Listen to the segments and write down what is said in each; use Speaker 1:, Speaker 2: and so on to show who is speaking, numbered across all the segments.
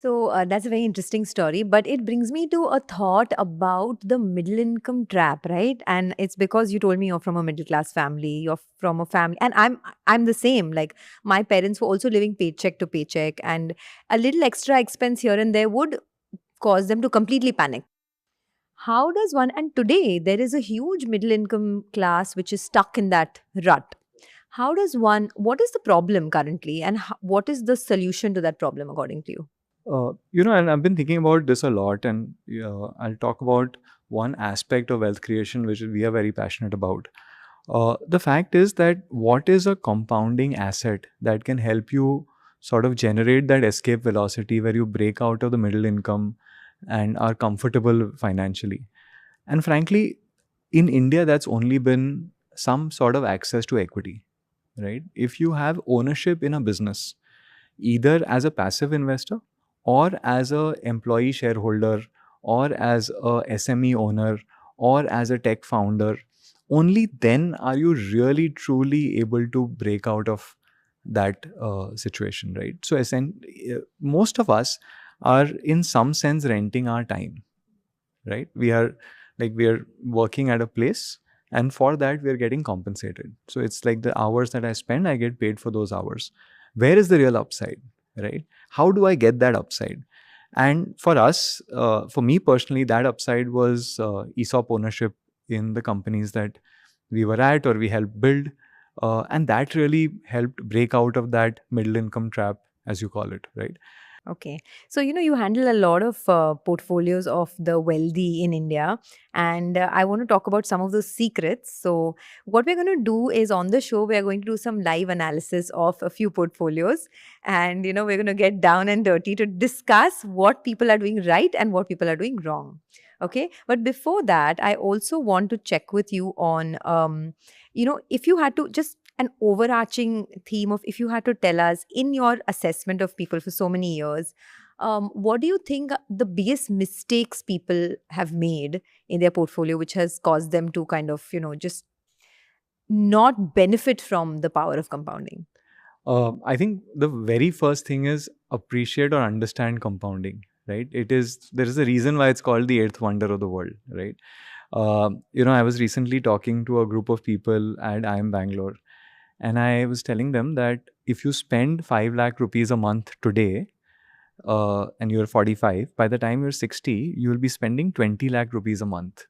Speaker 1: So that's a very interesting story, but it brings me to a thought about the middle income trap, right? And it's because you told me you're from a middle class family, you're from a family, and I'm the same. Like my parents were also living paycheck to paycheck, and a little extra expense here and there would cause them to completely panic. How does one, and today there is a huge middle income class which is stuck in that rut. How does one, what is the problem currently, and what is the solution to that problem according to you?
Speaker 2: And I've been thinking about this a lot, and I'll talk about one aspect of wealth creation which we are very passionate about. The fact is that what is a compounding asset that can help you sort of generate that escape velocity where you break out of the middle income and are comfortable financially? And frankly, in India, that's only been some sort of access to equity, right? If you have ownership in a business, either as a passive investor or as a employee shareholder or as a SME owner or as a tech founder, only then are you really truly able to break out of that situation, right? So most of us are in some sense renting our time, right? We are working at a place, and for that we are getting compensated. So it's like the hours that I spend, I get paid for those hours. Where is the real upside, right? How do I get that upside? And for us, for me personally, that upside was ESOP ownership in the companies that we were at or we helped build, and that really helped break out of that middle income trap, as you call it, right?
Speaker 1: Okay. So, you handle a lot of portfolios of the wealthy in India. And I want to talk about some of those secrets. So, what we're going to do is on the show, we're going to do some live analysis of a few portfolios. And, we're going to get down and dirty to discuss what people are doing right and what people are doing wrong. Okay. But before that, I also want to check with you on, if you had to just an overarching theme of, if you had to tell us in your assessment of people for so many years, what do you think the biggest mistakes people have made in their portfolio which has caused them to kind of just not benefit from the power of compounding?
Speaker 2: I think the very first thing is appreciate or understand compounding, right? There is a reason why it's called the eighth wonder of the world, right? I was recently talking to a group of people at IIM Bangalore, and I was telling them that if you spend 5 lakh rupees a month today, and you're 45, by the time you're 60, you will be spending 20 lakh rupees a month,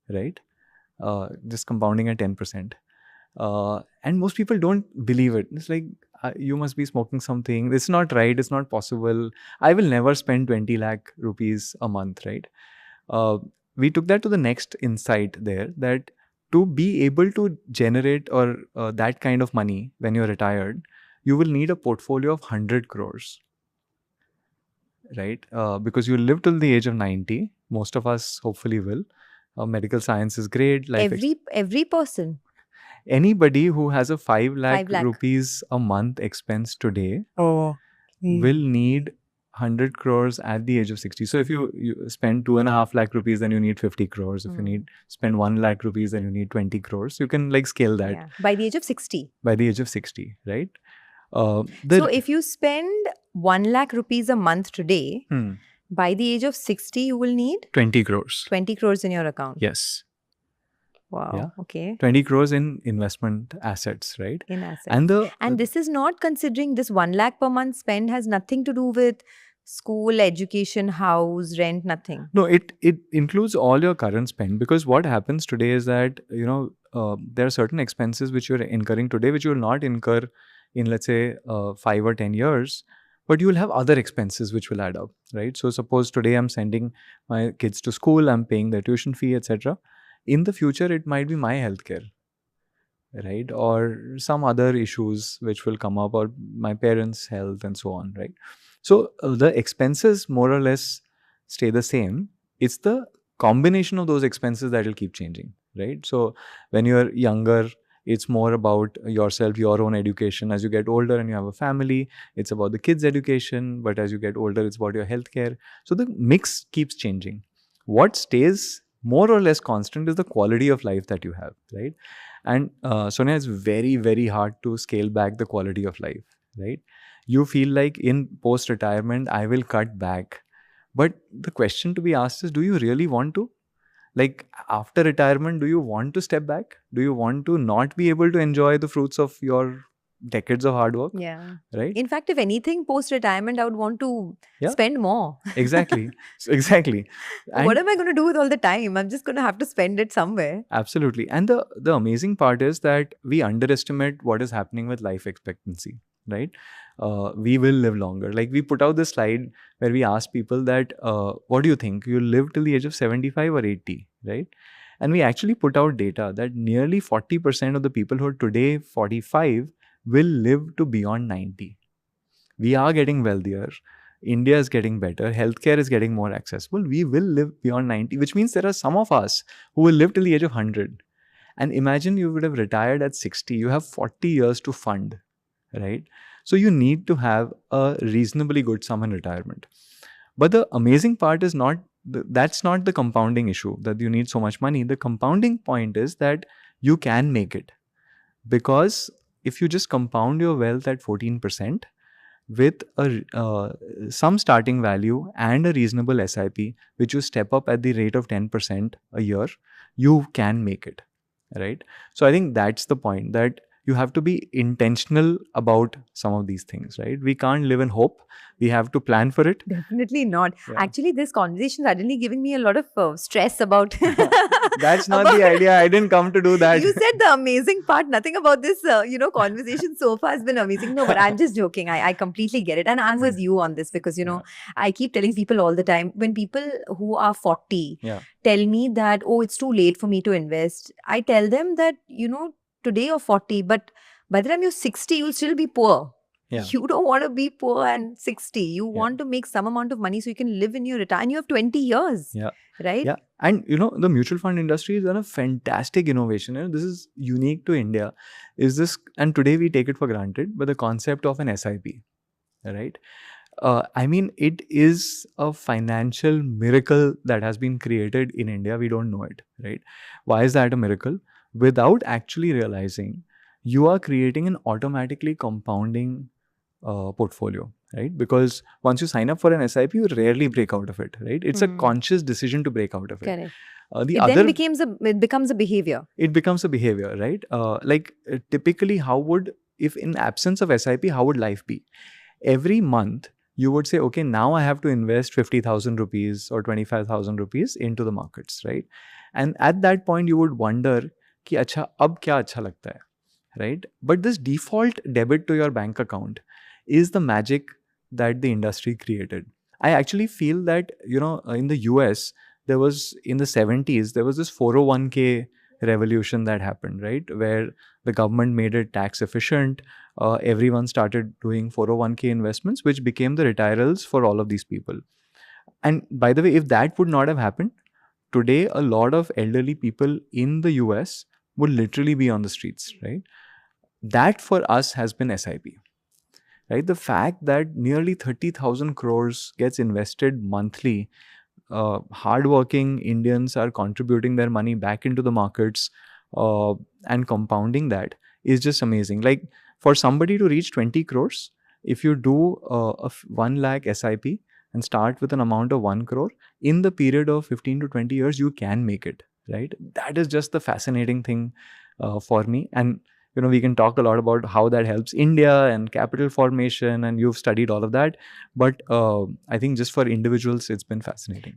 Speaker 2: right? Just compounding at 10%. And most people don't believe it. It's like, you must be smoking something. It's not right. It's not possible. I will never spend 20 lakh rupees a month, right? We took that to the next insight there, that to be able to generate or that kind of money when you're retired, you will need a portfolio of 100 crores, right? Because you live till the age of 90. Most of us hopefully will. Medical science is great.
Speaker 1: Every person.
Speaker 2: Anybody who has a 5
Speaker 1: 5
Speaker 2: lakh
Speaker 1: lakh.
Speaker 2: rupees a month expense today
Speaker 1: Oh.
Speaker 2: will need 100 crores at the age of 60. So if you spend 2.5 lakh rupees, then you need 50 crores. If you need spend 1 lakh rupees, then you need 20 crores. You can like scale that.
Speaker 1: Yeah. By the age of 60.
Speaker 2: By the age of 60, right?
Speaker 1: So if you spend 1 lakh rupees a month today,
Speaker 2: Hmm.
Speaker 1: by the age of 60, you will need
Speaker 2: 20 crores.
Speaker 1: 20 crores in your account.
Speaker 2: Yes.
Speaker 1: Wow.
Speaker 2: Yeah.
Speaker 1: Okay.
Speaker 2: 20 crores in investment assets, right?
Speaker 1: In assets. And this is not considering this 1 lakh per month spend has nothing to do with school, education, house, rent, nothing.
Speaker 2: No, it includes all your current spend, because what happens today is that, there are certain expenses which you're incurring today which you will not incur in, let's say, 5 or 10 years, but you will have other expenses which will add up, right? So suppose today I'm sending my kids to school, I'm paying their tuition fee, etc. In the future, it might be my healthcare, right? Or some other issues which will come up, or my parents' health and so on, right? So the expenses more or less stay the same. It's the combination of those expenses that will keep changing, right? So when you're younger, it's more about yourself, your own education. As you get older and you have a family, it's about the kids' education. But as you get older, it's about your healthcare. So the mix keeps changing. What stays more or less constant is the quality of life that you have, right? And Sonia, it's very, very hard to scale back the quality of life, right? You feel like in post retirement I will cut back, but the question to be asked is, do you really want to? Like, after retirement, do you want to step back? Do you want to not be able to enjoy the fruits of your decades of hard work?
Speaker 1: Yeah.
Speaker 2: Right?
Speaker 1: In fact, if anything, post retirement, I would want to
Speaker 2: Yeah.
Speaker 1: spend more.
Speaker 2: Exactly. Exactly.
Speaker 1: What
Speaker 2: And
Speaker 1: am I going to do with all the time? I'm just going to have to spend it somewhere.
Speaker 2: absolutely. And the amazing part is that we underestimate what is happening with life expectancy, right? We will live longer. Like, we put out this slide where we ask people that, what do you think? You'll live till the age of 75 or 80, right? And we actually put out data that nearly 40% of the people who are today 45 will live to beyond 90. We are getting wealthier. India is getting better. Healthcare is getting more accessible. We will live beyond 90, which means there are some of us who will live till the age of 100. And imagine you would have retired at 60. You have 40 years to fund, right? So you need to have a reasonably good sum in retirement. But the amazing part is that's not the compounding issue, that you need so much money. The compounding point is that you can make it. Because if you just compound your wealth at 14%, with some starting value and a reasonable SIP, which you step up at the rate of 10% a year, you can make it, right? So I think that's the point, that you have to be intentional about some of these things, right? We can't live in hope. We have to plan for it.
Speaker 1: Definitely not.
Speaker 2: Yeah.
Speaker 1: Actually, this conversation suddenly giving me a lot of stress about.
Speaker 2: That's not the idea. I didn't come to do that.
Speaker 1: You said the amazing part. Nothing about this, conversation so far has been amazing. No, but I'm just joking. I completely get it. And I'm with you on this because, I keep telling people all the time, when people who are 40 tell me that, oh, it's too late for me to invest, I tell them that, today you're 40, but by the time you're 60, you'll still be poor.
Speaker 2: Yeah.
Speaker 1: You don't want to be poor and 60. You want to make some amount of money so you can live in your retire. And you have 20 years.
Speaker 2: Yeah.
Speaker 1: Right?
Speaker 2: Yeah. And the mutual fund industry has done a fantastic innovation. This is unique to India. And today we take it for granted, but the concept of an SIP, right? I mean, it is a financial miracle that has been created in India. We don't know it, right? Why is that a miracle? Without actually realizing, you are creating an automatically compounding portfolio, right? Because once you sign up for an SIP, you rarely break out of it, right? It's a conscious decision to break out of it.
Speaker 1: Correct.
Speaker 2: It
Speaker 1: then becomes a behavior.
Speaker 2: It becomes a behavior, right? Typically, if in absence of SIP, how would life be? Every month, you would say, okay, now I have to invest 50,000 rupees or 25,000 rupees into the markets, right? And at that point, you would wonder, ki acha, ab kya acha lagta hai, right? But this default debit to your bank account is the magic that the industry created. I actually feel that, in the US, in the 70s, there was this 401k revolution that happened, right? Where the government made it tax efficient. Everyone started doing 401k investments, which became the retirals for all of these people. And by the way, if that would not have happened, today a lot of elderly people in the US would literally be on the streets, right? That for us has been SIP. Right? The fact that nearly 30,000 crores gets invested monthly, hardworking Indians are contributing their money back into the markets and compounding that is just amazing. Like, for somebody to reach 20 crores, if you do 1 lakh SIP and start with an amount of 1 crore, in the period of 15 to 20 years, you can make it, right? That is just the fascinating thing for me. And we can talk a lot about how that helps India and capital formation, and you've studied all of that. But I think just for individuals, it's been fascinating.